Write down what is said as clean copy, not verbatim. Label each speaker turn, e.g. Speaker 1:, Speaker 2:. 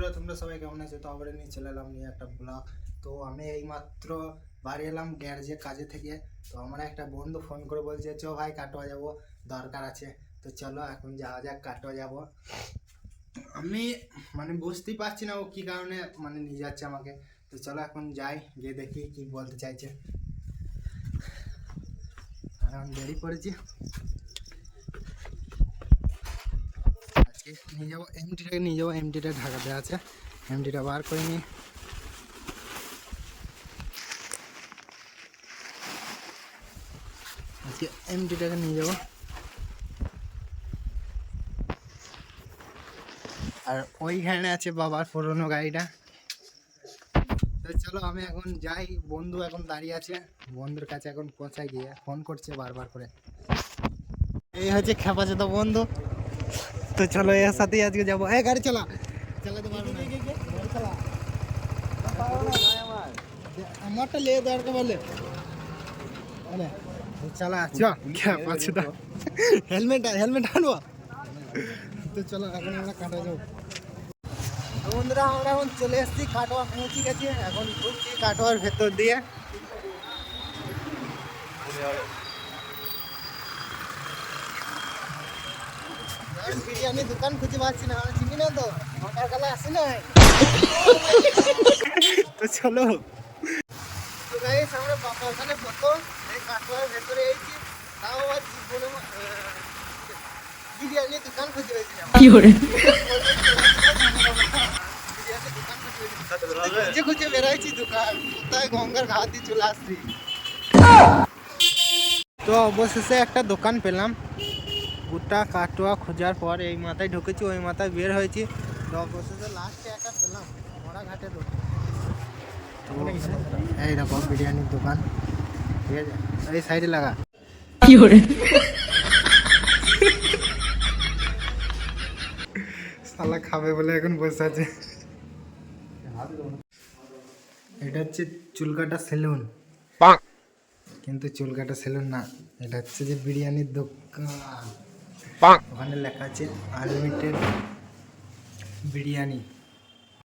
Speaker 1: বন্ধুরা, তোমরা সবাই কেমন আছো? তো আবার নিয়ে চলে এলাম নিয়ে একটা ব্লগ। তো আমি এইমাত্র বাড়ি এলাম গ্যারেজে কাজে থেকে। তো আমার একটা বন্ধু ফোন করে বলছে চো ভাই কাটোয়া যাবো, দরকার আছে। তো চলো এখন যাওয়া যাক, কাটোয়া যাবো। আমি বুঝতেই পারছি না ও কী কারণে নিয়ে যাচ্ছে আমাকে। তো চলো এখন যাই, গিয়ে দেখি কি বলতে চাইছে। এখন বেরিয়ে পড়েছি, নিয়ে যাবো এমটিটাকে, নিয়ে যাবো এমটিটা ঢাকাতে আছে, এমটিটা বার করে নিই। আজকে এমটিটাকে নিয়ে যাবো। আর ওইখানে আছে বাবার পুরোনো গাড়িটা। তো চলো আমি এখন যাই, বন্ধু এখন দাঁড়িয়ে আছে, বন্ধুর কাছে এখন পৌঁছায়, গিয়ে ফোন করছে বারবার করে। এই হচ্ছে খেপাচ্ছে তো বন্ধু। তো চলো এর সাথেই আজকে যাবো। এই গাড়ি চালা, চালাতে পারবো না, গাড়ি চালা। আমারটা লে দরকার বলে চালা, চ খেপাচ্ছে তো। হেলমেট আনবো। তো চলো এখন আমরা কাটা যাবো। বন্ধুরা আমরা এখন চলে এসেছি, কাটোয়া পৌঁছে গেছি, এখন ঢুকছি কাটোয়ার ভেতর দিয়ে। বিরিয়ানি দোকান খুঁজে পাচ্ছি না, চিনি না তো, ঘন্টার কালে আসি না। তো চলো, তো গাইস আমরা ওখানে প্রথম এই কাটোয়ার ভেতরে এসেছি, তাও আবার জীবনে বিরিয়ানি দোকান খুঁজে পেয়েছিলাম। কি করে খুঁজে খুঁজে বেড়াইছি দোকান, কোথায় গঙ্গার ঘাট দিয়ে চলে আসছি। তো অবশেষে একটা দোকান পেলাম। গোটা কাটোয়া খোঁজার পর এই মাথায় ঢুকেছি, ওই মাথায় বের হয়েছি। তো অবশেষে লাস্টে একটা পেলাম, ঘোড়াঘাটে দোকান। এই দেখো বিরিয়ানির দোকান, ঠিক আছে, এই সাইডে লাগা। কি করে শালা খাবে বলে এখন বসে আছে। এটা হচ্ছে চুল কাটা সেলুন, কিন্তু চুল কাটা সেলুন না, এটা হচ্ছে যে বিরিয়ানির দোকান। ওখানে লেখা আছে আনলিমিটেড বিরিয়ানি।